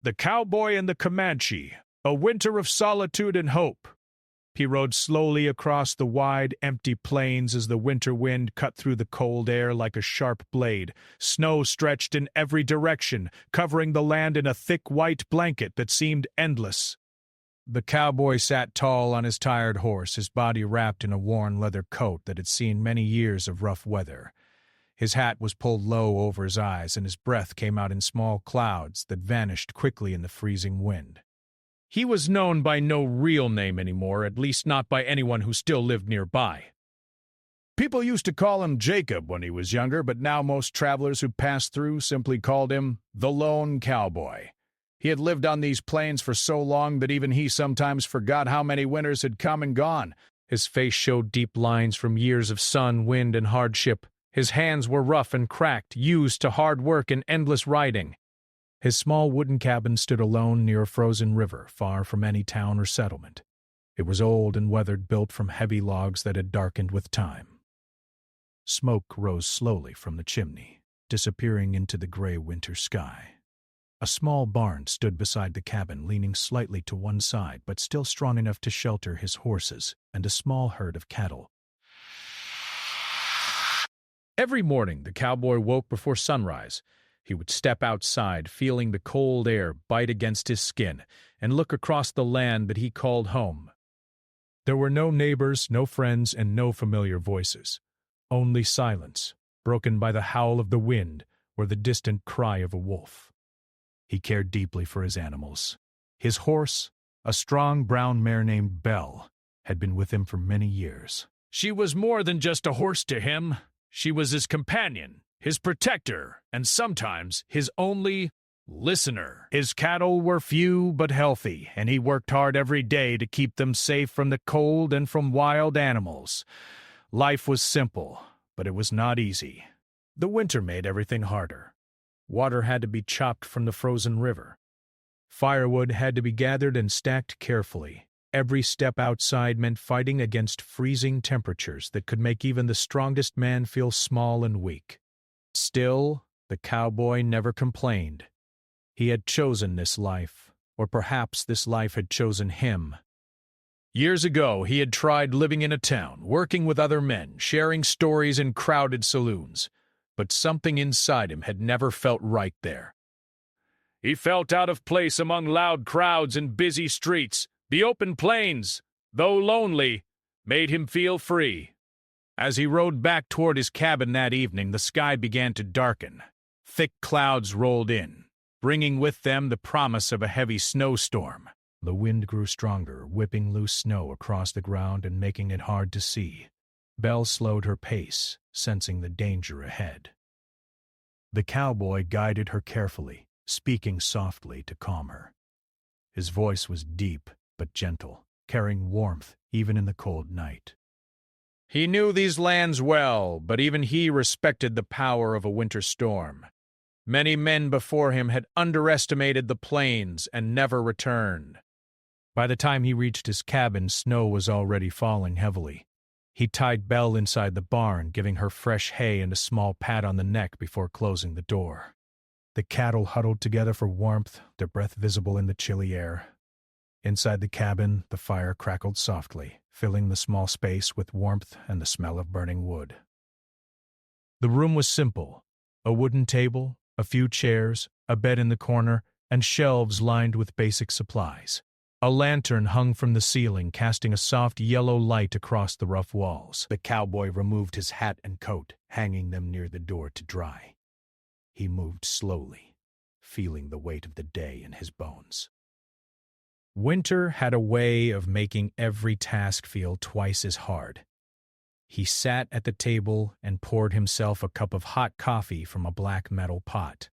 The Cowboy and the Comanche, a winter of solitude and hope. He rode slowly across the wide, empty plains as the winter wind cut through the cold air like a sharp blade. Snow stretched in every direction, covering the land in a thick white blanket that seemed endless. The cowboy sat tall on his tired horse, his body wrapped in a worn leather coat that had seen many years of rough weather. His hat was pulled low over his eyes, and his breath came out in small clouds that vanished quickly in the freezing wind. He was known by no real name anymore, at least not by anyone who still lived nearby. People used to call him Jacob when he was younger, but now most travelers who passed through simply called him the Lone Cowboy. He had lived on these plains for so long that even he sometimes forgot how many winters had come and gone. His face showed deep lines from years of sun, wind, and hardship. His hands were rough and cracked, used to hard work and endless riding. His small wooden cabin stood alone near a frozen river, far from any town or settlement. It was old and weathered, built from heavy logs that had darkened with time. Smoke rose slowly from the chimney, disappearing into the gray winter sky. A small barn stood beside the cabin, leaning slightly to one side, but still strong enough to shelter his horses and a small herd of cattle. Every morning, the cowboy woke before sunrise. He would step outside, feeling the cold air bite against his skin, and look across the land that he called home. There were no neighbors, no friends, and no familiar voices. Only silence, broken by the howl of the wind or the distant cry of a wolf. He cared deeply for his animals. His horse, a strong brown mare named Belle, had been with him for many years. She was more than just a horse to him. She was his companion, his protector, and sometimes his only listener. His cattle were few but healthy, and he worked hard every day to keep them safe from the cold and from wild animals. Life was simple, but it was not easy. The winter made everything harder. Water had to be chopped from the frozen river. Firewood had to be gathered and stacked carefully. Every step outside meant fighting against freezing temperatures that could make even the strongest man feel small and weak. Still, the cowboy never complained. He had chosen this life, or perhaps this life had chosen him. Years ago, he had tried living in a town, working with other men, sharing stories in crowded saloons, but something inside him had never felt right there. He felt out of place among loud crowds and busy streets. The open plains, though lonely, made him feel free. As he rode back toward his cabin that evening, the sky began to darken. Thick clouds rolled in, bringing with them the promise of a heavy snowstorm. The wind grew stronger, whipping loose snow across the ground and making it hard to see. Belle slowed her pace, sensing the danger ahead. The cowboy guided her carefully, speaking softly to calm her. His voice was deep but gentle, carrying warmth even in the cold night. He knew these lands well, but even he respected the power of a winter storm. Many men before him had underestimated the plains and never returned. By the time he reached his cabin, snow was already falling heavily. He tied Belle inside the barn, giving her fresh hay and a small pat on the neck before closing the door. The cattle huddled together for warmth, their breath visible in the chilly air. Inside the cabin, the fire crackled softly, filling the small space with warmth and the smell of burning wood. The room was simple: a wooden table, a few chairs, a bed in the corner, and shelves lined with basic supplies. A lantern hung from the ceiling, casting a soft yellow light across the rough walls. The cowboy removed his hat and coat, hanging them near the door to dry. He moved slowly, feeling the weight of the day in his bones. Winter had a way of making every task feel twice as hard. He sat at the table and poured himself a cup of hot coffee from a black metal pot.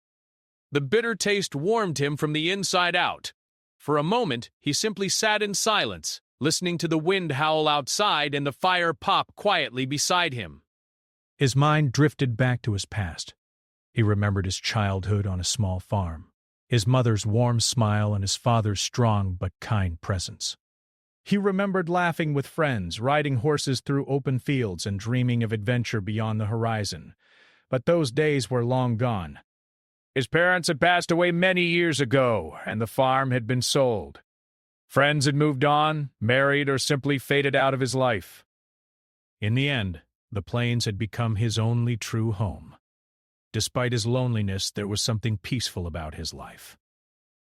The bitter taste warmed him from the inside out. For a moment, he simply sat in silence, listening to the wind howl outside and the fire pop quietly beside him. His mind drifted back to his past. He remembered his childhood on a small farm, his mother's warm smile and his father's strong but kind presence. He remembered laughing with friends, riding horses through open fields, and dreaming of adventure beyond the horizon. But those days were long gone. His parents had passed away many years ago, and the farm had been sold. Friends had moved on, married, or simply faded out of his life. In the end, the plains had become his only true home. Despite his loneliness, there was something peaceful about his life.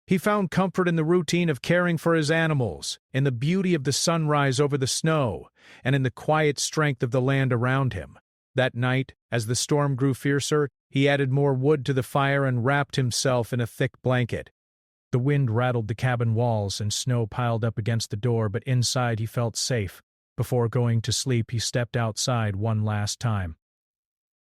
He found comfort in the routine of caring for his animals, in the beauty of the sunrise over the snow, and in the quiet strength of the land around him. That night, as the storm grew fiercer, he added more wood to the fire and wrapped himself in a thick blanket. The wind rattled the cabin walls and snow piled up against the door, but inside he felt safe. Before going to sleep, he stepped outside one last time.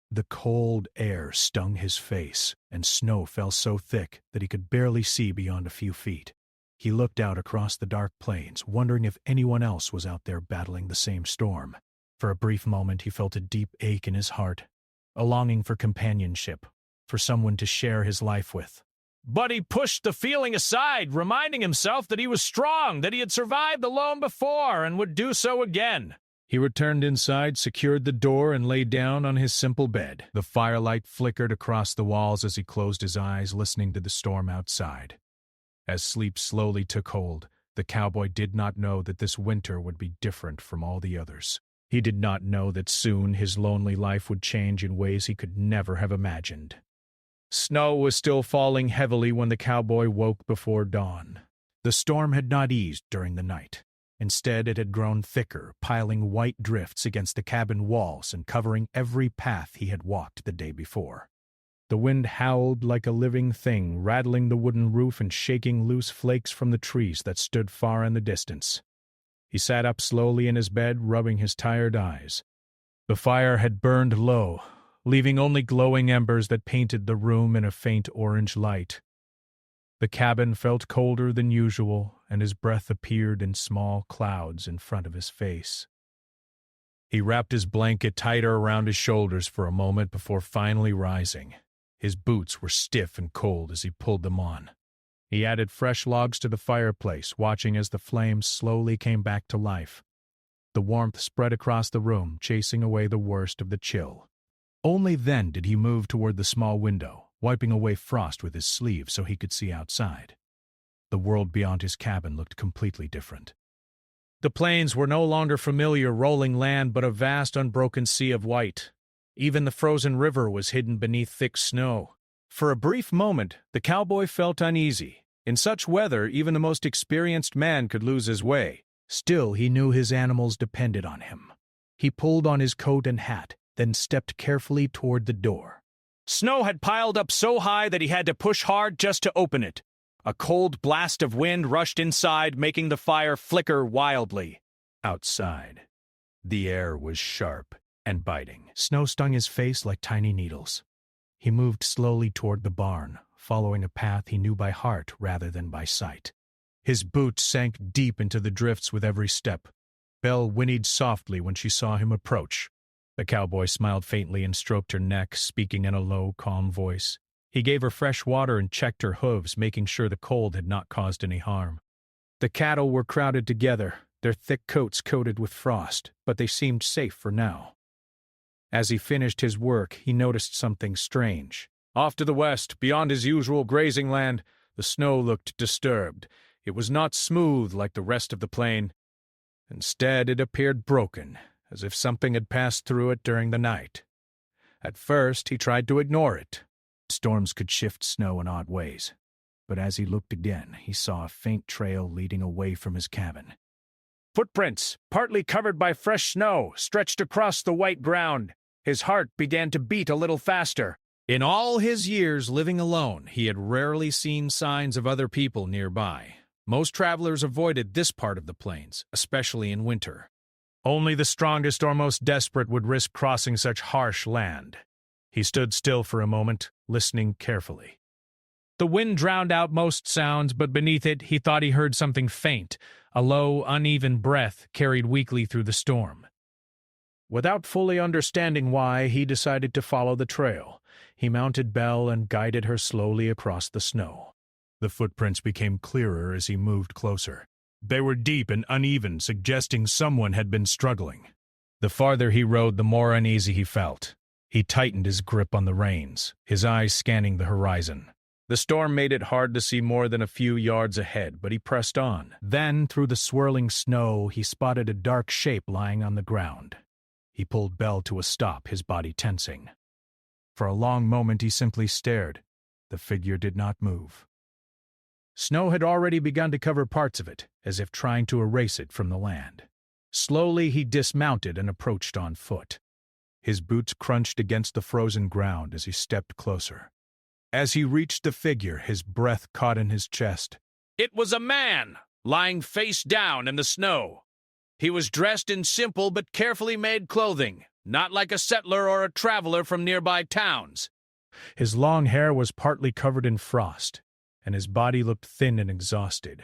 The cold air stung his face, and snow fell so thick that he could barely see beyond a few feet. He looked out across the dark plains, wondering if anyone else was out there battling the same storm. For a brief moment he felt a deep ache in his heart, a longing for companionship, for someone to share his life with. But he pushed the feeling aside, reminding himself that he was strong, that he had survived alone before and would do so again. He returned inside, secured the door, and lay down on his simple bed. The firelight flickered across the walls as he closed his eyes, listening to the storm outside. As sleep slowly took hold, the cowboy did not know that this winter would be different from all the others. He did not know that soon his lonely life would change in ways he could never have imagined. Snow was still falling heavily when the cowboy woke before dawn. The storm had not eased during the night. Instead, it had grown thicker, piling white drifts against the cabin walls and covering every path he had walked the day before. The wind howled like a living thing, rattling the wooden roof and shaking loose flakes from the trees that stood far in the distance. He sat up slowly in his bed, rubbing his tired eyes. The fire had burned low, leaving only glowing embers that painted the room in a faint orange light. The cabin felt colder than usual, and his breath appeared in small clouds in front of his face. He wrapped his blanket tighter around his shoulders for a moment before finally rising. His boots were stiff and cold as he pulled them on. He added fresh logs to the fireplace, watching as the flames slowly came back to life. The warmth spread across the room, chasing away the worst of the chill. Only then did he move toward the small window, wiping away frost with his sleeve so he could see outside. The world beyond his cabin looked completely different. The plains were no longer familiar rolling land, but a vast unbroken sea of white. Even the frozen river was hidden beneath thick snow. For a brief moment, the cowboy felt uneasy. In such weather, even the most experienced man could lose his way. Still, he knew his animals depended on him. He pulled on his coat and hat, then stepped carefully toward the door. Snow had piled up so high that he had to push hard just to open it. A cold blast of wind rushed inside, making the fire flicker wildly. Outside, the air was sharp and biting. Snow stung his face like tiny needles. He moved slowly toward the barn, following a path he knew by heart rather than by sight. His boots sank deep into the drifts with every step. Belle whinnied softly when she saw him approach. The cowboy smiled faintly and stroked her neck, speaking in a low, calm voice. He gave her fresh water and checked her hooves, making sure the cold had not caused any harm. The cattle were crowded together, their thick coats coated with frost, but they seemed safe for now. As he finished his work, he noticed something strange. Off to the west, beyond his usual grazing land, the snow looked disturbed. It was not smooth like the rest of the plain. Instead, it appeared broken, as if something had passed through it during the night. At first, he tried to ignore it. Storms could shift snow in odd ways. But as he looked again, he saw a faint trail leading away from his cabin. Footprints, partly covered by fresh snow, stretched across the white ground. His heart began to beat a little faster. In all his years living alone, he had rarely seen signs of other people nearby. Most travelers avoided this part of the plains, especially in winter. Only the strongest or most desperate would risk crossing such harsh land. He stood still for a moment, listening carefully. The wind drowned out most sounds, but beneath it he thought he heard something faint, a low, uneven breath carried weakly through the storm. Without fully understanding why, he decided to follow the trail. He mounted Belle and guided her slowly across the snow. The footprints became clearer as he moved closer. They were deep and uneven, suggesting someone had been struggling. The farther he rode, the more uneasy he felt. He tightened his grip on the reins, his eyes scanning the horizon. The storm made it hard to see more than a few yards ahead, but he pressed on. Then, through the swirling snow, he spotted a dark shape lying on the ground. He pulled Belle to a stop, his body tensing. For a long moment he simply stared. The figure did not move. Snow had already begun to cover parts of it, as if trying to erase it from the land. Slowly he dismounted and approached on foot. His boots crunched against the frozen ground as he stepped closer. As he reached the figure, his breath caught in his chest. It was a man, lying face down in the snow. He was dressed in simple but carefully made clothing, not like a settler or a traveler from nearby towns. His long hair was partly covered in frost, and his body looked thin and exhausted.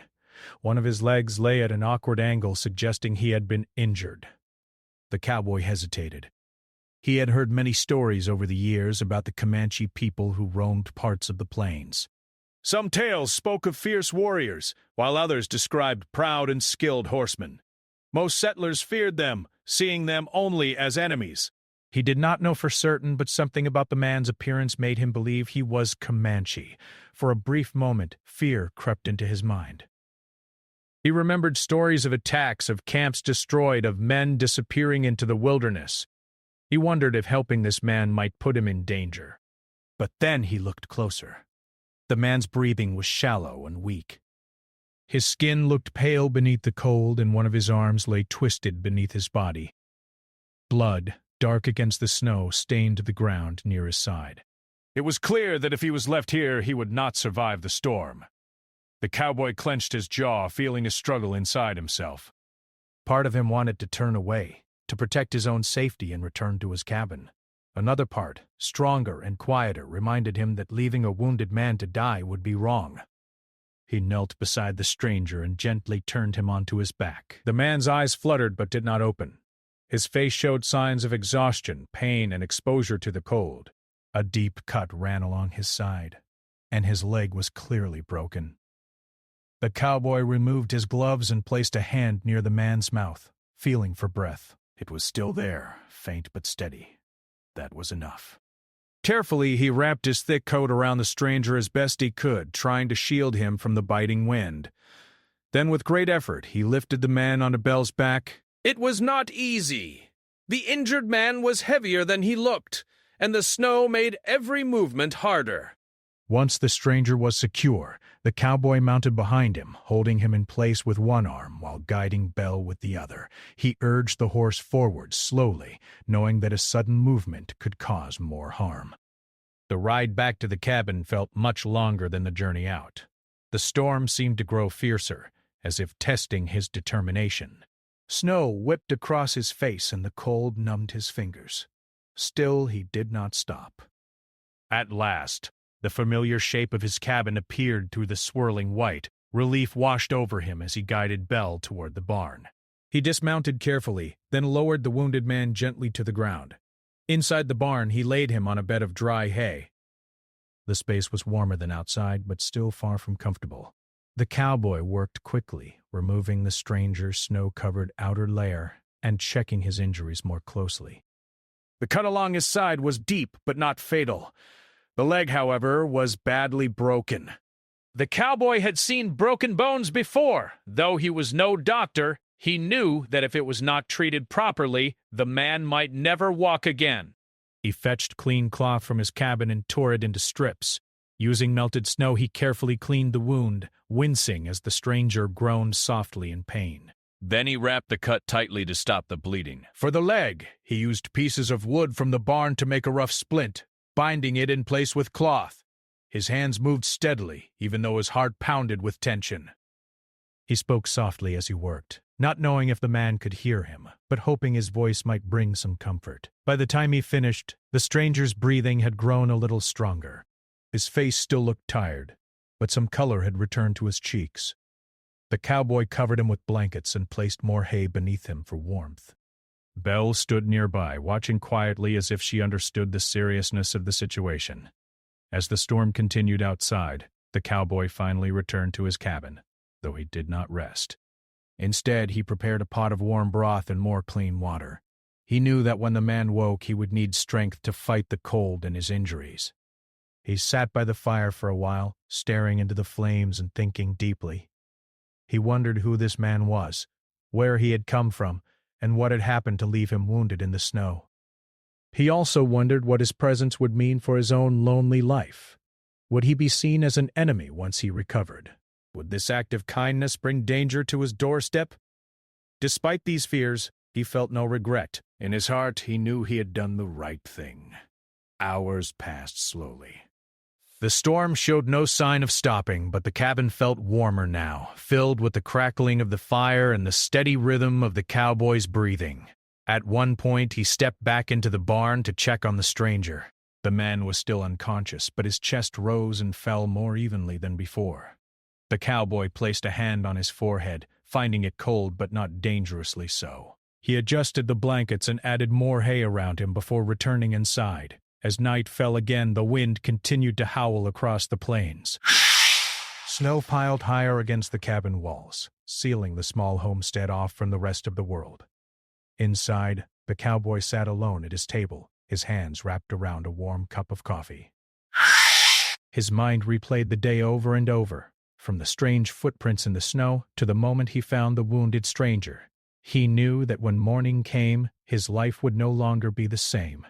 One of his legs lay at an awkward angle, suggesting he had been injured. The cowboy hesitated. He had heard many stories over the years about the Comanche people who roamed parts of the plains. Some tales spoke of fierce warriors, while others described proud and skilled horsemen. Most settlers feared them, seeing them only as enemies. He did not know for certain, but something about the man's appearance made him believe he was Comanche. For a brief moment, fear crept into his mind. He remembered stories of attacks, of camps destroyed, of men disappearing into the wilderness. He wondered if helping this man might put him in danger. But then he looked closer. The man's breathing was shallow and weak. His skin looked pale beneath the cold, and one of his arms lay twisted beneath his body. Blood, dark against the snow, stained the ground near his side. It was clear that if he was left here, he would not survive the storm. The cowboy clenched his jaw, feeling a struggle inside himself. Part of him wanted to turn away, to protect his own safety and return to his cabin. Another part, stronger and quieter, reminded him that leaving a wounded man to die would be wrong. He knelt beside the stranger and gently turned him onto his back. The man's eyes fluttered but did not open. His face showed signs of exhaustion, pain, and exposure to the cold. A deep cut ran along his side, and his leg was clearly broken. The cowboy removed his gloves and placed a hand near the man's mouth, feeling for breath. It was still there, faint but steady. That was enough. Carefully, he wrapped his thick coat around the stranger as best he could, trying to shield him from the biting wind. Then, with great effort, he lifted the man onto Belle's back. It was not easy. The injured man was heavier than he looked, and the snow made every movement harder. Once the stranger was secure, the cowboy mounted behind him, holding him in place with one arm while guiding Belle with the other. He urged the horse forward slowly, knowing that a sudden movement could cause more harm. The ride back to the cabin felt much longer than the journey out. The storm seemed to grow fiercer, as if testing his determination. Snow whipped across his face and the cold numbed his fingers. Still, he did not stop. At last, the familiar shape of his cabin appeared through the swirling white. Relief washed over him as he guided Belle toward the barn. He dismounted carefully, then lowered the wounded man gently to the ground. Inside the barn, he laid him on a bed of dry hay. The space was warmer than outside, but still far from comfortable. The cowboy worked quickly, removing the stranger's snow-covered outer layer and checking his injuries more closely. The cut along his side was deep but not fatal. The leg, however, was badly broken. The cowboy had seen broken bones before. Though he was no doctor, he knew that if it was not treated properly, the man might never walk again. He fetched clean cloth from his cabin and tore it into strips. Using melted snow, he carefully cleaned the wound, wincing as the stranger groaned softly in pain. Then he wrapped the cut tightly to stop the bleeding. For the leg, he used pieces of wood from the barn to make a rough splint, binding it in place with cloth. His hands moved steadily, even though his heart pounded with tension. He spoke softly as he worked, not knowing if the man could hear him, but hoping his voice might bring some comfort. By the time he finished, the stranger's breathing had grown a little stronger. His face still looked tired, but some color had returned to his cheeks. The cowboy covered him with blankets and placed more hay beneath him for warmth. Belle stood nearby, watching quietly as if she understood the seriousness of the situation. As the storm continued outside, the cowboy finally returned to his cabin, though he did not rest. Instead, he prepared a pot of warm broth and more clean water. He knew that when the man woke, he would need strength to fight the cold and his injuries. He sat by the fire for a while, staring into the flames and thinking deeply. He wondered who this man was, where he had come from, and what had happened to leave him wounded in the snow. He also wondered what his presence would mean for his own lonely life. Would he be seen as an enemy once he recovered? Would this act of kindness bring danger to his doorstep? Despite these fears, he felt no regret. In his heart, he knew he had done the right thing. Hours passed slowly. The storm showed no sign of stopping, but the cabin felt warmer now, filled with the crackling of the fire and the steady rhythm of the cowboy's breathing. At one point, he stepped back into the barn to check on the stranger. The man was still unconscious, but his chest rose and fell more evenly than before. The cowboy placed a hand on his forehead, finding it cold but not dangerously so. He adjusted the blankets and added more hay around him before returning inside. As night fell again, the wind continued to howl across the plains. Snow piled higher against the cabin walls, sealing the small homestead off from the rest of the world. Inside, the cowboy sat alone at his table, his hands wrapped around a warm cup of coffee. His mind replayed the day over and over, from the strange footprints in the snow to the moment he found the wounded stranger. He knew that when morning came, his life would no longer be the same.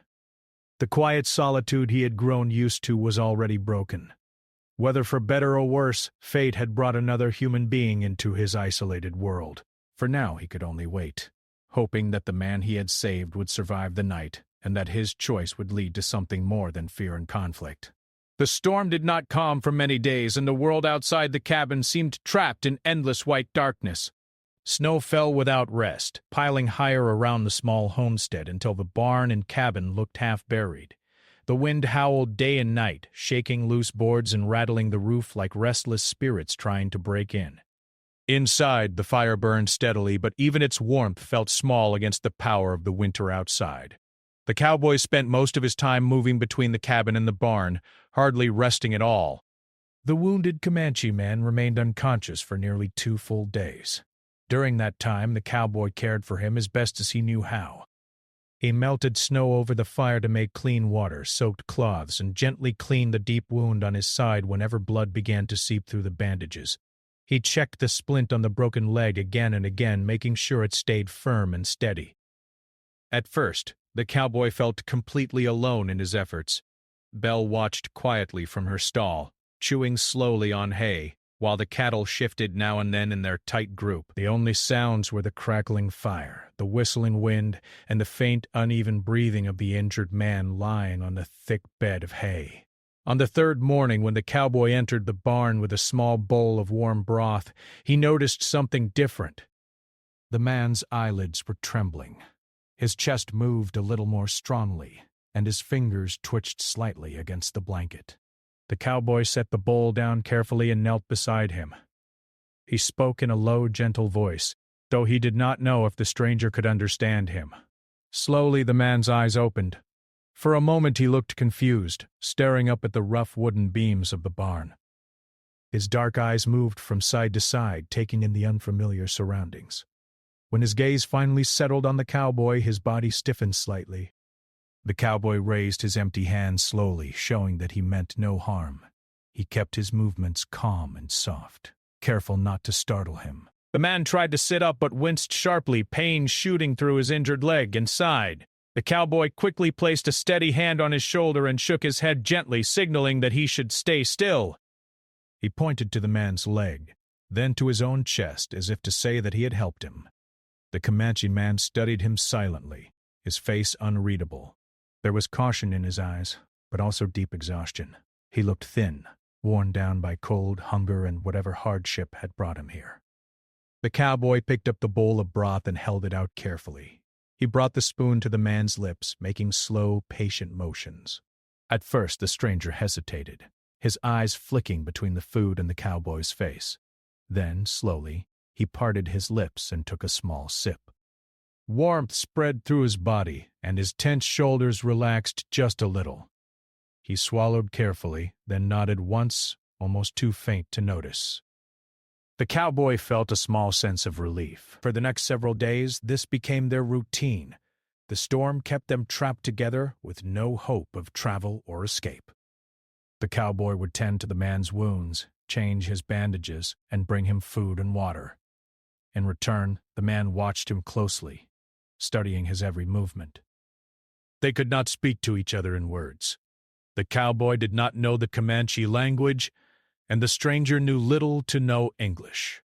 The quiet solitude he had grown used to was already broken. Whether for better or worse, fate had brought another human being into his isolated world. For now he could only wait, hoping that the man he had saved would survive the night and that his choice would lead to something more than fear and conflict. The storm did not calm for many days, and the world outside the cabin seemed trapped in endless white darkness. Snow fell without rest, piling higher around the small homestead until the barn and cabin looked half buried. The wind howled day and night, shaking loose boards and rattling the roof like restless spirits trying to break in. Inside, the fire burned steadily, but even its warmth felt small against the power of the winter outside. The cowboy spent most of his time moving between the cabin and the barn, hardly resting at all. The wounded Comanche man remained unconscious for nearly 2 full days. During that time, the cowboy cared for him as best as he knew how. He melted snow over the fire to make clean water, soaked cloths, and gently cleaned the deep wound on his side whenever blood began to seep through the bandages. He checked the splint on the broken leg again and again, making sure it stayed firm and steady. At first, the cowboy felt completely alone in his efforts. Belle watched quietly from her stall, chewing slowly on hay, while the cattle shifted now and then in their tight group. The only sounds were the crackling fire, the whistling wind, and the faint, uneven breathing of the injured man lying on the thick bed of hay. On the 3rd morning, when the cowboy entered the barn with a small bowl of warm broth, he noticed something different. The man's eyelids were trembling. His chest moved a little more strongly, and his fingers twitched slightly against the blanket. The cowboy set the bowl down carefully and knelt beside him. He spoke in a low, gentle voice, though he did not know if the stranger could understand him. Slowly the man's eyes opened. For a moment he looked confused, staring up at the rough wooden beams of the barn. His dark eyes moved from side to side, taking in the unfamiliar surroundings. When his gaze finally settled on the cowboy, his body stiffened slightly. The cowboy raised his empty hand slowly, showing that he meant no harm. He kept his movements calm and soft, careful not to startle him. The man tried to sit up but winced sharply, pain shooting through his injured leg and side. The cowboy quickly placed a steady hand on his shoulder and shook his head gently, signaling that he should stay still. He pointed to the man's leg, then to his own chest, as if to say that he had helped him. The Comanche man studied him silently, his face unreadable. There was caution in his eyes, but also deep exhaustion. He looked thin, worn down by cold, hunger, and whatever hardship had brought him here. The cowboy picked up the bowl of broth and held it out carefully. He brought the spoon to the man's lips, making slow, patient motions. At first, the stranger hesitated, his eyes flicking between the food and the cowboy's face. Then, slowly, he parted his lips and took a small sip. Warmth spread through his body, and his tense shoulders relaxed just a little. He swallowed carefully, then nodded once, almost too faint to notice. The cowboy felt a small sense of relief. For the next several days, this became their routine. The storm kept them trapped together with no hope of travel or escape. The cowboy would tend to the man's wounds, change his bandages, and bring him food and water. In return, the man watched him closely, studying his every movement. They could not speak to each other in words. The cowboy did not know the Comanche language, and the stranger knew little to no English.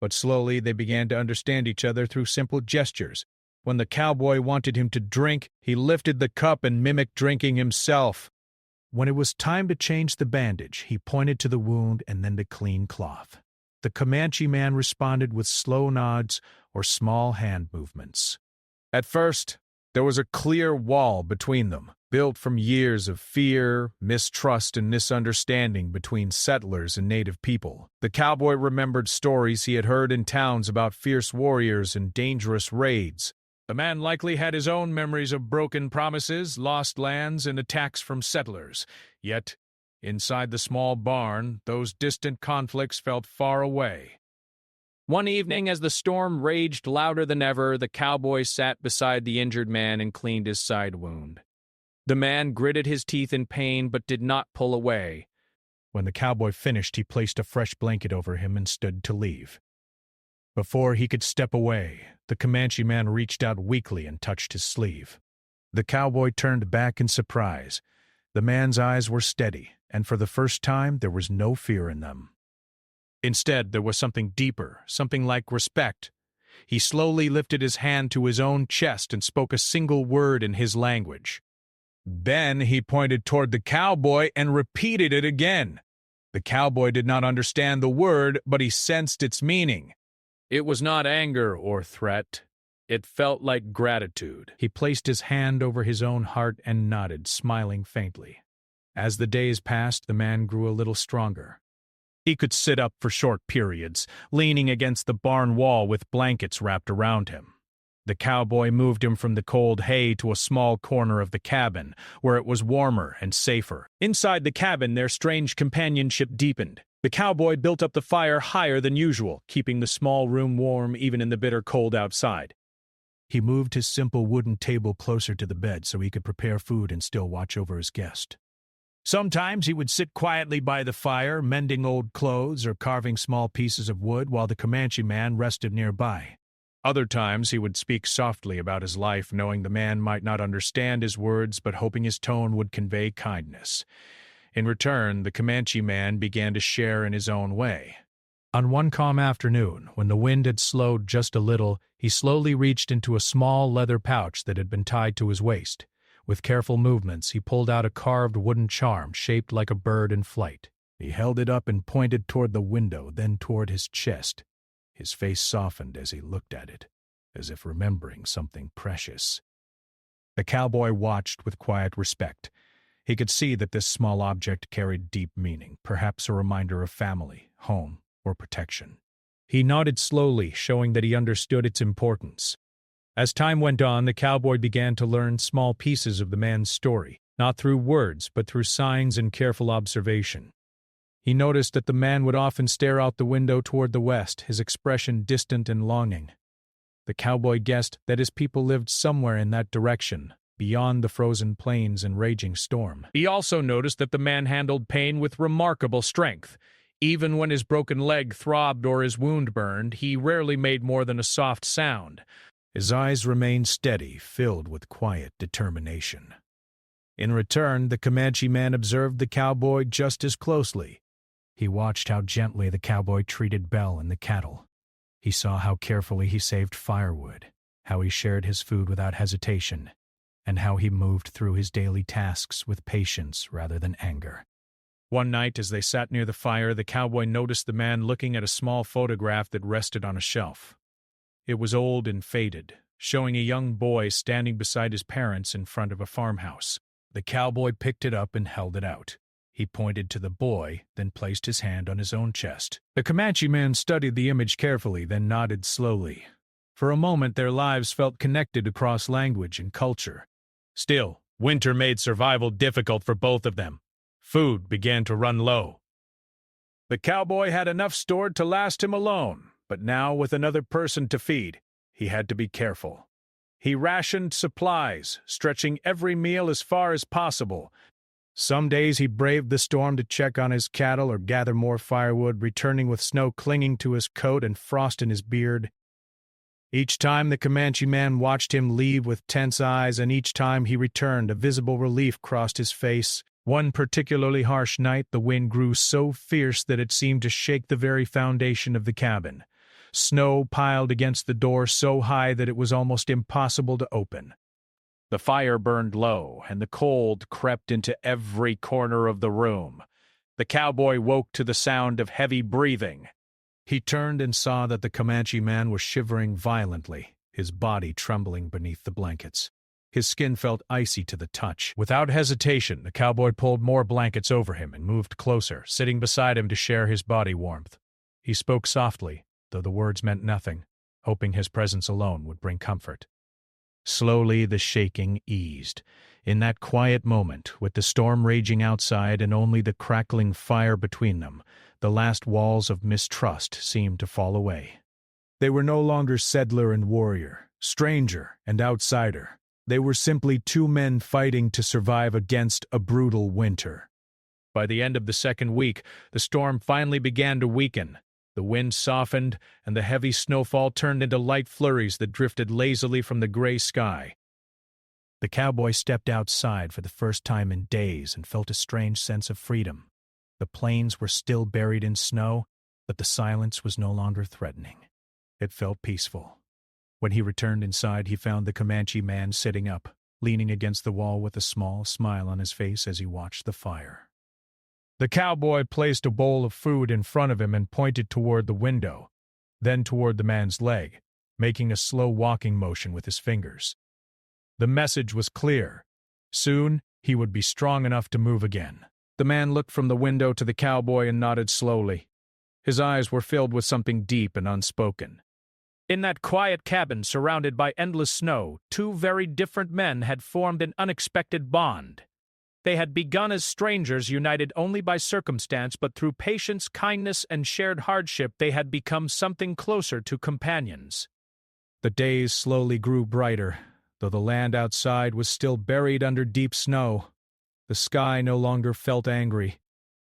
But slowly they began to understand each other through simple gestures. When the cowboy wanted him to drink, he lifted the cup and mimicked drinking himself. When it was time to change the bandage, he pointed to the wound and then the clean cloth. The Comanche man responded with slow nods or small hand movements. At first, there was a clear wall between them, built from years of fear, mistrust, and misunderstanding between settlers and native people. The cowboy remembered stories he had heard in towns about fierce warriors and dangerous raids. The man likely had his own memories of broken promises, lost lands, and attacks from settlers. Yet, inside the small barn, those distant conflicts felt far away. One evening, as the storm raged louder than ever, the cowboy sat beside the injured man and cleaned his side wound. The man gritted his teeth in pain but did not pull away. When the cowboy finished, he placed a fresh blanket over him and stood to leave. Before he could step away, the Comanche man reached out weakly and touched his sleeve. The cowboy turned back in surprise. The man's eyes were steady, and for the first time there was no fear in them. Instead, there was something deeper, something like respect. He slowly lifted his hand to his own chest and spoke a single word in his language. Then he pointed toward the cowboy and repeated it again. The cowboy did not understand the word, but he sensed its meaning. It was not anger or threat. It felt like gratitude. He placed his hand over his own heart and nodded, smiling faintly. As the days passed, the man grew a little stronger. He could sit up for short periods, leaning against the barn wall with blankets wrapped around him. The cowboy moved him from the cold hay to a small corner of the cabin, where it was warmer and safer. Inside the cabin, their strange companionship deepened. The cowboy built up the fire higher than usual, keeping the small room warm even in the bitter cold outside. He moved his simple wooden table closer to the bed so he could prepare food and still watch over his guest. Sometimes he would sit quietly by the fire, mending old clothes or carving small pieces of wood while the Comanche man rested nearby. Other times he would speak softly about his life, knowing the man might not understand his words but hoping his tone would convey kindness. In return, the Comanche man began to share in his own way. On one calm afternoon, when the wind had slowed just a little, he slowly reached into a small leather pouch that had been tied to his waist. With careful movements, he pulled out a carved wooden charm shaped like a bird in flight. He held it up and pointed toward the window, then toward his chest. His face softened as he looked at it, as if remembering something precious. The cowboy watched with quiet respect. He could see that this small object carried deep meaning, perhaps a reminder of family, home, or protection. He nodded slowly, showing that he understood its importance. As time went on, the cowboy began to learn small pieces of the man's story, not through words, but through signs and careful observation. He noticed that the man would often stare out the window toward the west, his expression distant and longing. The cowboy guessed that his people lived somewhere in that direction, beyond the frozen plains and raging storm. He also noticed that the man handled pain with remarkable strength. Even when his broken leg throbbed or his wound burned, he rarely made more than a soft sound. His eyes remained steady, filled with quiet determination. In return, the Comanche man observed the cowboy just as closely. He watched how gently the cowboy treated Belle and the cattle. He saw how carefully he saved firewood, how he shared his food without hesitation, and how he moved through his daily tasks with patience rather than anger. One night, as they sat near the fire, the cowboy noticed the man looking at a small photograph that rested on a shelf. It was old and faded, showing a young boy standing beside his parents in front of a farmhouse. The cowboy picked it up and held it out. He pointed to the boy, then placed his hand on his own chest. The Comanche man studied the image carefully, then nodded slowly. For a moment, their lives felt connected across language and culture. Still, winter made survival difficult for both of them. Food began to run low. The cowboy had enough stored to last him alone, but now with another person to feed, he had to be careful. He rationed supplies, stretching every meal as far as possible. Some days he braved the storm to check on his cattle or gather more firewood, returning with snow clinging to his coat and frost in his beard. Each time the Comanche man watched him leave with tense eyes, and each time he returned, a visible relief crossed his face. One particularly harsh night, the wind grew so fierce that it seemed to shake the very foundation of the cabin. Snow piled against the door so high that it was almost impossible to open. The fire burned low, and the cold crept into every corner of the room. The cowboy woke to the sound of heavy breathing. He turned and saw that the Comanche man was shivering violently, his body trembling beneath the blankets. His skin felt icy to the touch. Without hesitation, the cowboy pulled more blankets over him and moved closer, sitting beside him to share his body warmth. He spoke softly, though the words meant nothing, hoping his presence alone would bring comfort. Slowly the shaking eased. In that quiet moment, with the storm raging outside and only the crackling fire between them, the last walls of mistrust seemed to fall away. They were no longer settler and warrior, stranger and outsider. They were simply two men fighting to survive against a brutal winter. By the end of the second week, the storm finally began to weaken. The wind softened, and the heavy snowfall turned into light flurries that drifted lazily from the gray sky. The cowboy stepped outside for the first time in days and felt a strange sense of freedom. The plains were still buried in snow, but the silence was no longer threatening. It felt peaceful. When he returned inside, he found the Comanche man sitting up, leaning against the wall with a small smile on his face as he watched the fire. The cowboy placed a bowl of food in front of him and pointed toward the window, then toward the man's leg, making a slow walking motion with his fingers. The message was clear. Soon, he would be strong enough to move again. The man looked from the window to the cowboy and nodded slowly. His eyes were filled with something deep and unspoken. In that quiet cabin surrounded by endless snow, two very different men had formed an unexpected bond. They had begun as strangers united only by circumstance, but through patience, kindness, and shared hardship they had become something closer to companions. The days slowly grew brighter, though the land outside was still buried under deep snow. The sky no longer felt angry,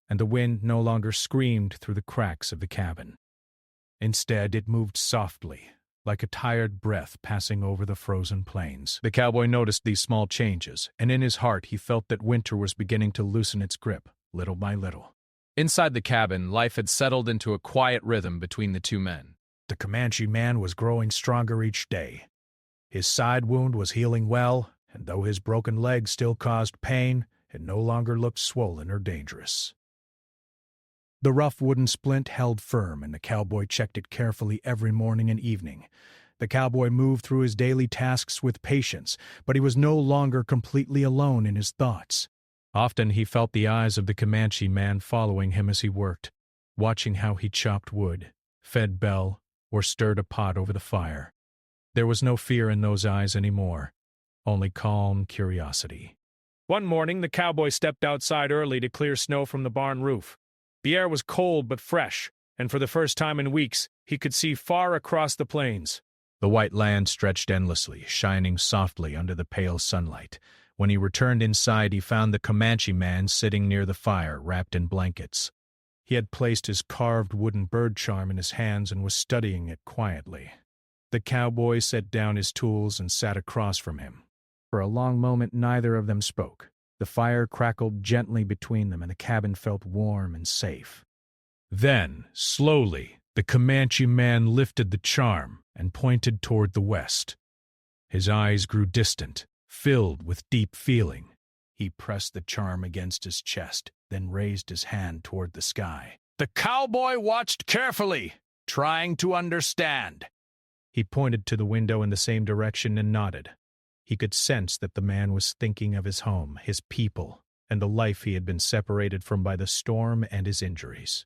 and the wind no longer screamed through the cracks of the cabin. Instead, it moved softly, like a tired breath passing over the frozen plains. The cowboy noticed these small changes, and in his heart he felt that winter was beginning to loosen its grip, little by little. Inside the cabin, life had settled into a quiet rhythm between the two men. The Comanche man was growing stronger each day. His side wound was healing well, and though his broken leg still caused pain, it no longer looked swollen or dangerous. The rough wooden splint held firm, and the cowboy checked it carefully every morning and evening. The cowboy moved through his daily tasks with patience, but he was no longer completely alone in his thoughts. Often he felt the eyes of the Comanche man following him as he worked, watching how he chopped wood, fed Belle, or stirred a pot over the fire. There was no fear in those eyes anymore, only calm curiosity. One morning, the cowboy stepped outside early to clear snow from the barn roof. The air was cold but fresh, and for the first time in weeks, he could see far across the plains. The white land stretched endlessly, shining softly under the pale sunlight. When he returned inside, he found the Comanche man sitting near the fire, wrapped in blankets. He had placed his carved wooden bird charm in his hands and was studying it quietly. The cowboy set down his tools and sat across from him. For a long moment, neither of them spoke. The fire crackled gently between them, and the cabin felt warm and safe. Then, slowly, the Comanche man lifted the charm and pointed toward the west. His eyes grew distant, filled with deep feeling. He pressed the charm against his chest, then raised his hand toward the sky. The cowboy watched carefully, trying to understand. He pointed to the window in the same direction and nodded. He could sense that the man was thinking of his home, his people, and the life he had been separated from by the storm and his injuries.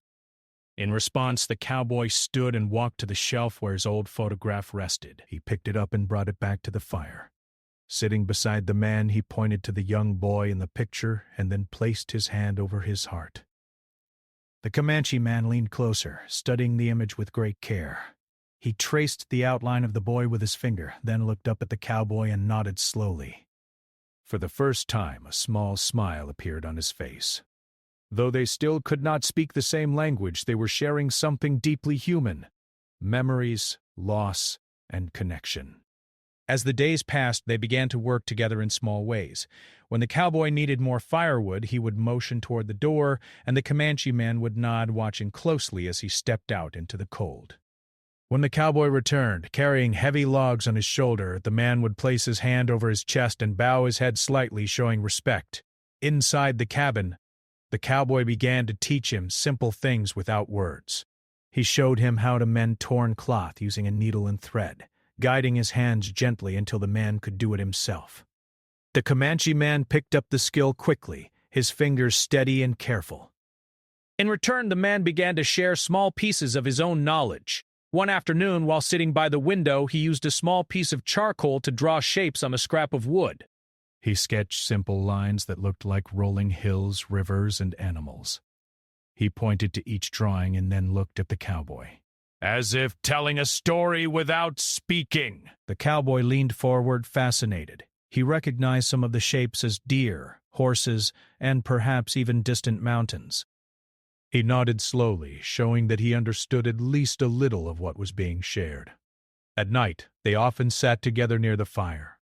In response, the cowboy stood and walked to the shelf where his old photograph rested. He picked it up and brought it back to the fire. Sitting beside the man, he pointed to the young boy in the picture and then placed his hand over his heart. The Comanche man leaned closer, studying the image with great care. He traced the outline of the boy with his finger, then looked up at the cowboy and nodded slowly. For the first time, a small smile appeared on his face. Though they still could not speak the same language, they were sharing something deeply human: memories, loss, and connection. As the days passed, they began to work together in small ways. When the cowboy needed more firewood, he would motion toward the door, and the Comanche man would nod, watching closely as he stepped out into the cold. When the cowboy returned, carrying heavy logs on his shoulder, the man would place his hand over his chest and bow his head slightly, showing respect. Inside the cabin, the cowboy began to teach him simple things without words. He showed him how to mend torn cloth using a needle and thread, guiding his hands gently until the man could do it himself. The Comanche man picked up the skill quickly, his fingers steady and careful. In return, the man began to share small pieces of his own knowledge. One afternoon, while sitting by the window, he used a small piece of charcoal to draw shapes on a scrap of wood. He sketched simple lines that looked like rolling hills, rivers, and animals. He pointed to each drawing and then looked at the cowboy. As if telling a story without speaking. The cowboy leaned forward, fascinated. He recognized some of the shapes as deer, horses, and perhaps even distant mountains. He nodded slowly, showing that he understood at least a little of what was being shared. At night, they often sat together near the fire.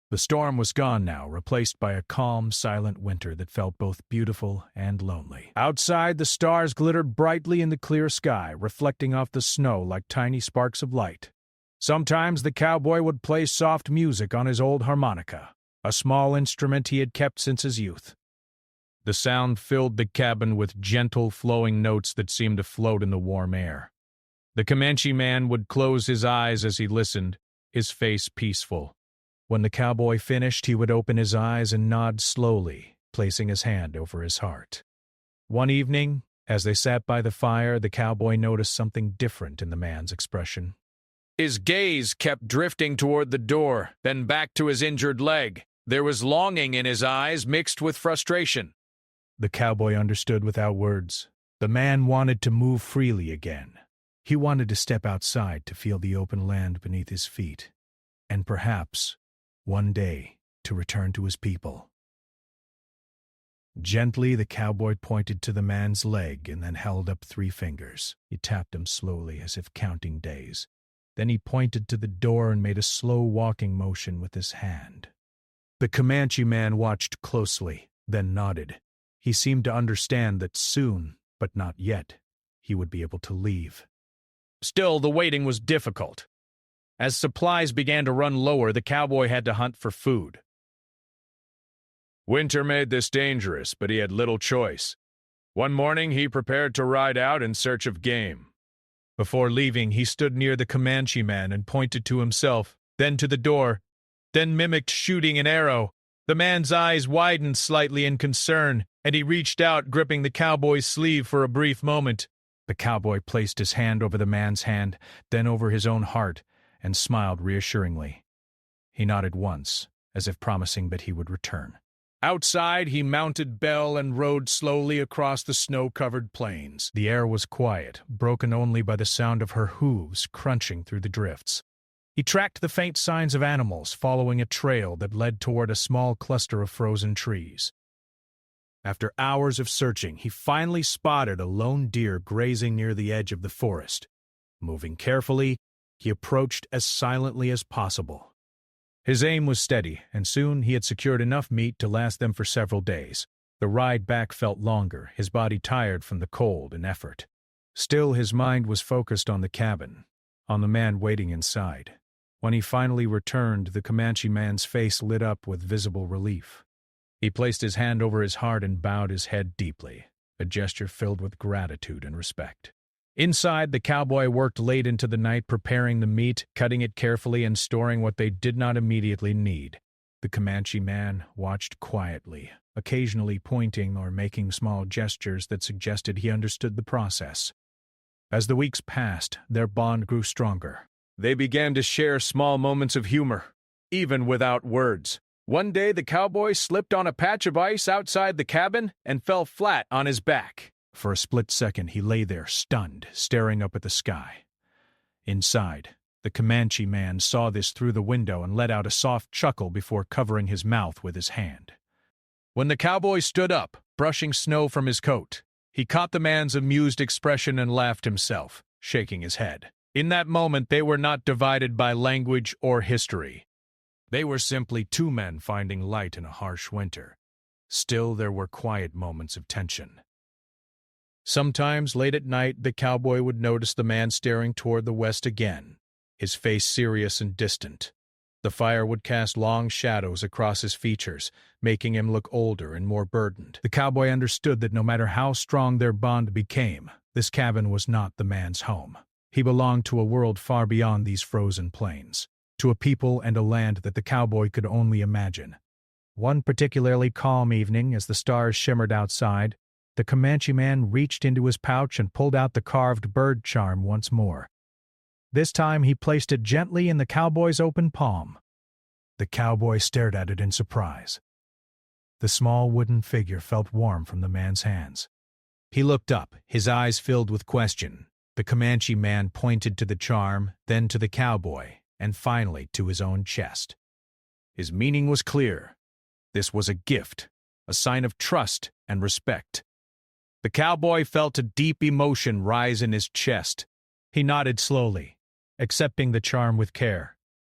The storm was gone now, replaced by a calm, silent winter that felt both beautiful and lonely. Outside, the stars glittered brightly in the clear sky, reflecting off the snow like tiny sparks of light. Sometimes the cowboy would play soft music on his old harmonica, a small instrument he had kept since his youth. The sound filled the cabin with gentle, flowing notes that seemed to float in the warm air. The Comanche man would close his eyes as he listened, his face peaceful. When the cowboy finished, he would open his eyes and nod slowly, placing his hand over his heart. One evening, as they sat by the fire, the cowboy noticed something different in the man's expression. His gaze kept drifting toward the door, then back to his injured leg. There was longing in his eyes mixed with frustration. The cowboy understood without words. The man wanted to move freely again. He wanted to step outside to feel the open land beneath his feet, and perhaps, one day, to return to his people. Gently, the cowboy pointed to the man's leg and then held up 3 fingers. He tapped them slowly, as if counting days. Then he pointed to the door and made a slow walking motion with his hand. The Comanche man watched closely, then nodded. He seemed to understand that soon, but not yet, he would be able to leave. Still, the waiting was difficult. As supplies began to run lower, the cowboy had to hunt for food. Winter made this dangerous, but he had little choice. One morning, he prepared to ride out in search of game. Before leaving, he stood near the Comanche man and pointed to himself, then to the door, then mimicked shooting an arrow. The man's eyes widened slightly in concern, and he reached out, gripping the cowboy's sleeve for a brief moment. The cowboy placed his hand over the man's hand, then over his own heart, and smiled reassuringly. He nodded once, as if promising that he would return. Outside, he mounted Belle and rode slowly across the snow-covered plains. The air was quiet, broken only by the sound of her hooves crunching through the drifts. He tracked the faint signs of animals, following a trail that led toward a small cluster of frozen trees. After hours of searching, he finally spotted a lone deer grazing near the edge of the forest. Moving carefully, he approached as silently as possible. His aim was steady, and soon he had secured enough meat to last them for several days. The ride back felt longer, his body tired from the cold and effort. Still, his mind was focused on the cabin, on the man waiting inside. When he finally returned, the Comanche man's face lit up with visible relief. He placed his hand over his heart and bowed his head deeply, a gesture filled with gratitude and respect. Inside, the cowboy worked late into the night preparing the meat, cutting it carefully and storing what they did not immediately need. The Comanche man watched quietly, occasionally pointing or making small gestures that suggested he understood the process. As the weeks passed, their bond grew stronger. They began to share small moments of humor, even without words. One day, the cowboy slipped on a patch of ice outside the cabin and fell flat on his back. For a split second, he lay there, stunned, staring up at the sky. Inside, The Comanche man saw this through the window and let out a soft chuckle before covering his mouth with his hand. When the cowboy stood up, brushing snow from his coat, he caught the man's amused expression and laughed himself, shaking his head. In that moment, they were not divided by language or history. They were simply two men finding light in a harsh winter. Still, there were quiet moments of tension. Sometimes, late at night, the cowboy would notice the man staring toward the west again, his face serious and distant. The fire would cast long shadows across his features, making him look older and more burdened. The cowboy understood that no matter how strong their bond became, this cabin was not the man's home. He belonged to a world far beyond these frozen plains, to a people and a land that the cowboy could only imagine. One particularly calm evening, as the stars shimmered outside, the Comanche man reached into his pouch and pulled out the carved bird charm once more. This time he placed it gently in the cowboy's open palm. The cowboy stared at it in surprise. The small wooden figure felt warm from the man's hands. He looked up, his eyes filled with question. The Comanche man pointed to the charm, then to the cowboy, and finally to his own chest. His meaning was clear. This was a gift, a sign of trust and respect. The cowboy felt a deep emotion rise in his chest. He nodded slowly, accepting the charm with care.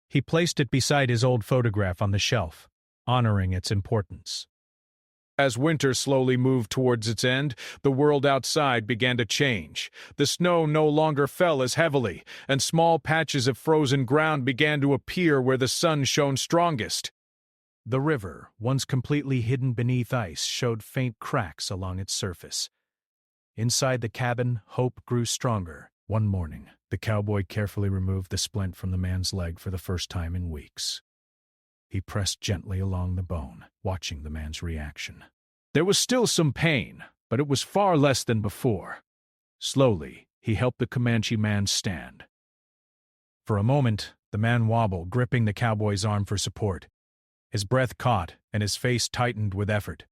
He placed it beside his old photograph on the shelf, honoring its importance. As winter slowly moved towards its end, the world outside began to change. The snow no longer fell as heavily, and small patches of frozen ground began to appear where the sun shone strongest. The river, once completely hidden beneath ice, showed faint cracks along its surface. Inside the cabin, hope grew stronger. One morning, the cowboy carefully removed the splint from the man's leg for the first time in weeks. He pressed gently along the bone, watching the man's reaction. There was still some pain, but it was far less than before. Slowly, he helped the Comanche man stand. For a moment, the man wobbled, gripping the cowboy's arm for support. His breath caught, and his face tightened with effort.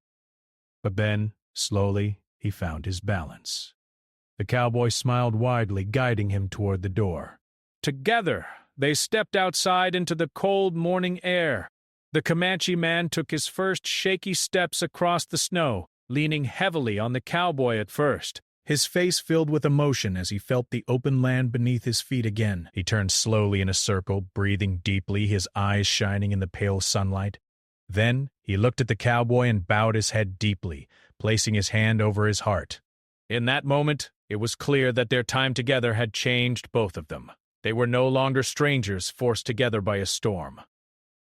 But then, slowly, he found his balance. The cowboy smiled widely, guiding him toward the door. Together, they stepped outside into the cold morning air. The Comanche man took his first shaky steps across the snow, leaning heavily on the cowboy at first. His face filled with emotion as he felt the open land beneath his feet again. He turned slowly in a circle, breathing deeply, his eyes shining in the pale sunlight. Then, he looked at the cowboy and bowed his head deeply, placing his hand over his heart. In that moment, it was clear that their time together had changed both of them. They were no longer strangers forced together by a storm.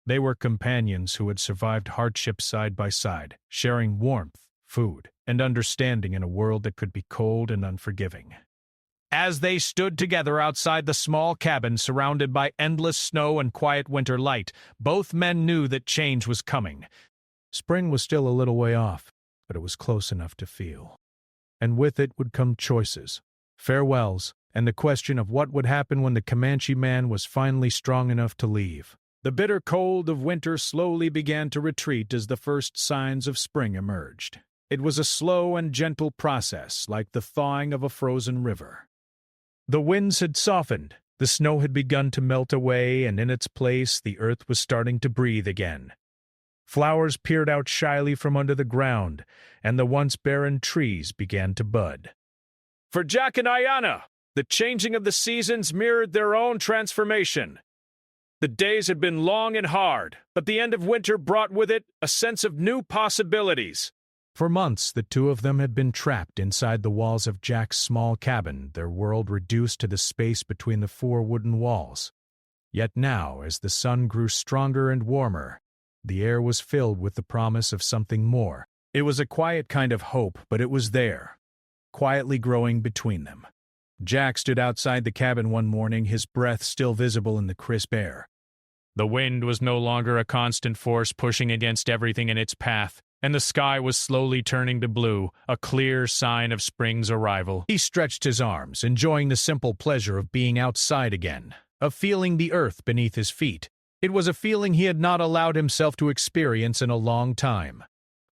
They were companions who had survived hardship side by side, sharing warmth, food, and understanding in a world that could be cold and unforgiving. As they stood together outside the small cabin surrounded by endless snow and quiet winter light, both men knew that change was coming. Spring was still a little way off, but it was close enough to feel. And with it would come choices, farewells, and the question of what would happen when the Comanche man was finally strong enough to leave. The bitter cold of winter slowly began to retreat as the first signs of spring emerged. It was a slow and gentle process, like the thawing of a frozen river. The winds had softened, the snow had begun to melt away, and in its place the earth was starting to breathe again. Flowers peered out shyly from under the ground, and the once barren trees began to bud. For Jack and Ayanna, the changing of the seasons mirrored their own transformation. The days had been long and hard, but the end of winter brought with it a sense of new possibilities. For months, the two of them had been trapped inside the walls of Jack's small cabin, their world reduced to the space between the four wooden walls. Yet now, as the sun grew stronger and warmer, the air was filled with the promise of something more. It was a quiet kind of hope, but it was there, quietly growing between them. Jack stood outside the cabin one morning, his breath still visible in the crisp air. The wind was no longer a constant force pushing against everything in its path, and the sky was slowly turning to blue, a clear sign of spring's arrival. He stretched his arms, enjoying the simple pleasure of being outside again, of feeling the earth beneath his feet. It was a feeling he had not allowed himself to experience in a long time.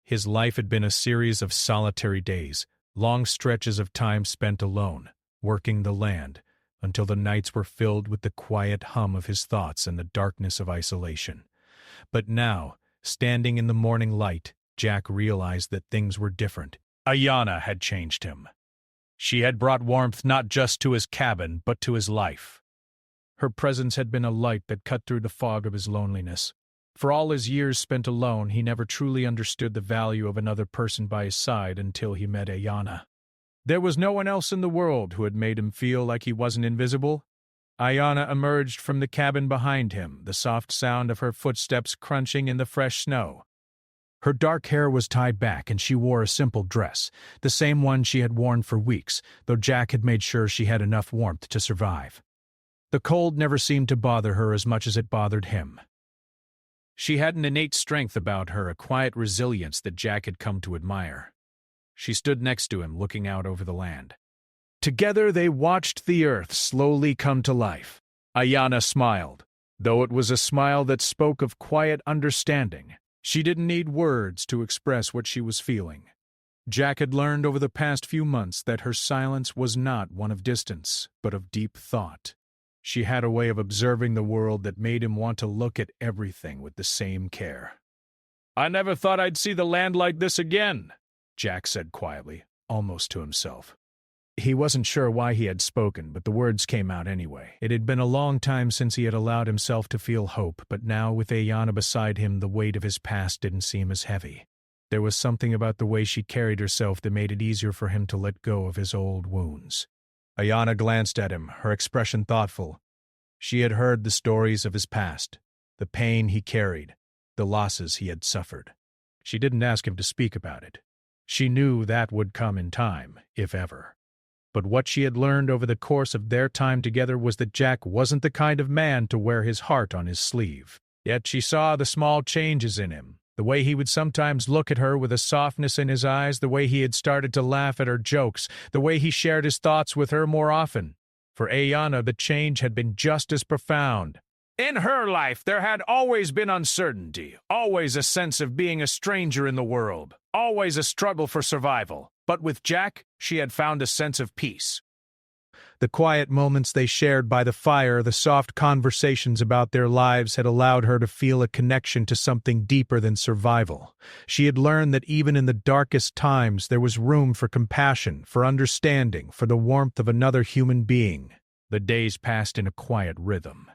His life had been a series of solitary days, long stretches of time spent alone, working the land, until the nights were filled with the quiet hum of his thoughts and the darkness of isolation. But now, standing in the morning light, Jack realized that things were different. Ayanna had changed him. She had brought warmth not just to his cabin, but to his life. Her presence had been a light that cut through the fog of his loneliness. For all his years spent alone, he never truly understood the value of another person by his side until he met Ayanna. There was no one else in the world who had made him feel like he wasn't invisible. Ayanna emerged from the cabin behind him, the soft sound of her footsteps crunching in the fresh snow. Her dark hair was tied back, and she wore a simple dress, the same one she had worn for weeks, though Jack had made sure she had enough warmth to survive. The cold never seemed to bother her as much as it bothered him. She had an innate strength about her, a quiet resilience that Jack had come to admire. She stood next to him, looking out over the land. Together they watched the earth slowly come to life. Ayanna smiled, though it was a smile that spoke of quiet understanding. She didn't need words to express what she was feeling. Jack had learned over the past few months that her silence was not one of distance, but of deep thought. She had a way of observing the world that made him want to look at everything with the same care. "I never thought I'd see the land like this again," Jack said quietly, almost to himself. He wasn't sure why he had spoken, but the words came out anyway. It had been a long time since he had allowed himself to feel hope, but now, with Ayanna beside him, the weight of his past didn't seem as heavy. There was something about the way she carried herself that made it easier for him to let go of his old wounds. Ayanna glanced at him, her expression thoughtful. She had heard the stories of his past, the pain he carried, the losses he had suffered. She didn't ask him to speak about it. She knew that would come in time, if ever. But what she had learned over the course of their time together was that Jack wasn't the kind of man to wear his heart on his sleeve. Yet she saw the small changes in him, the way he would sometimes look at her with a softness in his eyes, the way he had started to laugh at her jokes, the way he shared his thoughts with her more often. For Ayanna, the change had been just as profound. In her life, there had always been uncertainty, always a sense of being a stranger in the world, always a struggle for survival. But with Jack, she had found a sense of peace. The quiet moments they shared by the fire, the soft conversations about their lives had allowed her to feel a connection to something deeper than survival. She had learned that even in the darkest times there was room for compassion, for understanding, for the warmth of another human being. The days passed in a quiet rhythm.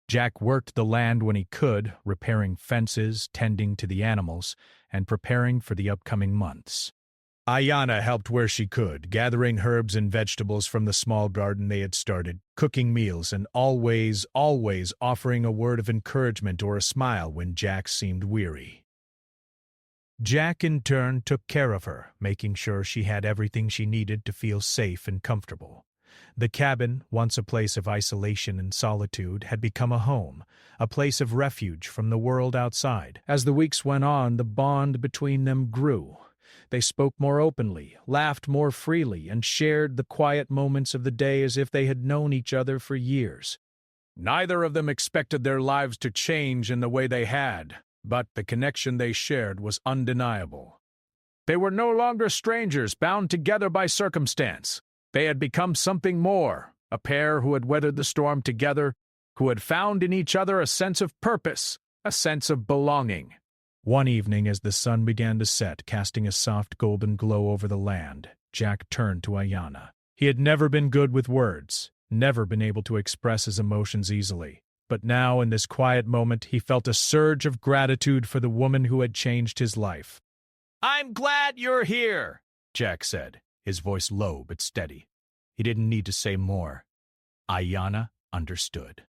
Jack worked the land when he could, repairing fences, tending to the animals, and preparing for the upcoming months. Ayanna helped where she could, gathering herbs and vegetables from the small garden they had started, cooking meals, and always offering a word of encouragement or a smile when Jack seemed weary. Jack, in turn, took care of her, making sure she had everything she needed to feel safe and comfortable. The cabin, once a place of isolation and solitude, had become a home, a place of refuge from the world outside. As the weeks went on, the bond between them grew. They spoke more openly, laughed more freely, and shared the quiet moments of the day as if they had known each other for years. Neither of them expected their lives to change in the way they had, but the connection they shared was undeniable. They were no longer strangers bound together by circumstance. They had become something more, a pair who had weathered the storm together, who had found in each other a sense of purpose, a sense of belonging. One evening, as the sun began to set, casting a soft golden glow over the land, Jack turned to Ayanna. He had never been good with words, never been able to express his emotions easily. But now, in this quiet moment, he felt a surge of gratitude for the woman who had changed his life. "I'm glad you're here," Jack said, his voice low but steady. He didn't need to say more. Ayanna understood.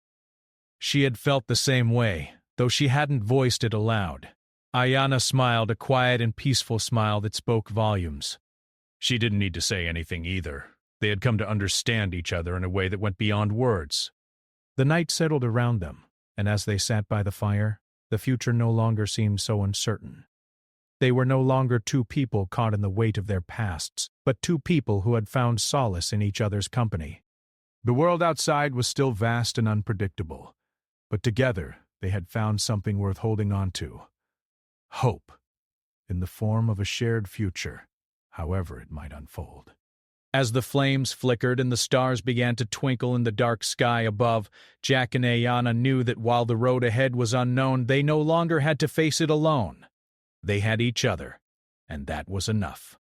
She had felt the same way, though she hadn't voiced it aloud. Ayanna smiled, a quiet and peaceful smile that spoke volumes. She didn't need to say anything either. They had come to understand each other in a way that went beyond words. The night settled around them, and as they sat by the fire, the future no longer seemed so uncertain. They were no longer two people caught in the weight of their pasts, but two people who had found solace in each other's company. The world outside was still vast and unpredictable, but together they had found something worth holding on to. Hope, in the form of a shared future, however it might unfold. As the flames flickered and the stars began to twinkle in the dark sky above, Jack and Ayana knew that while the road ahead was unknown, they no longer had to face it alone. They had each other, and that was enough.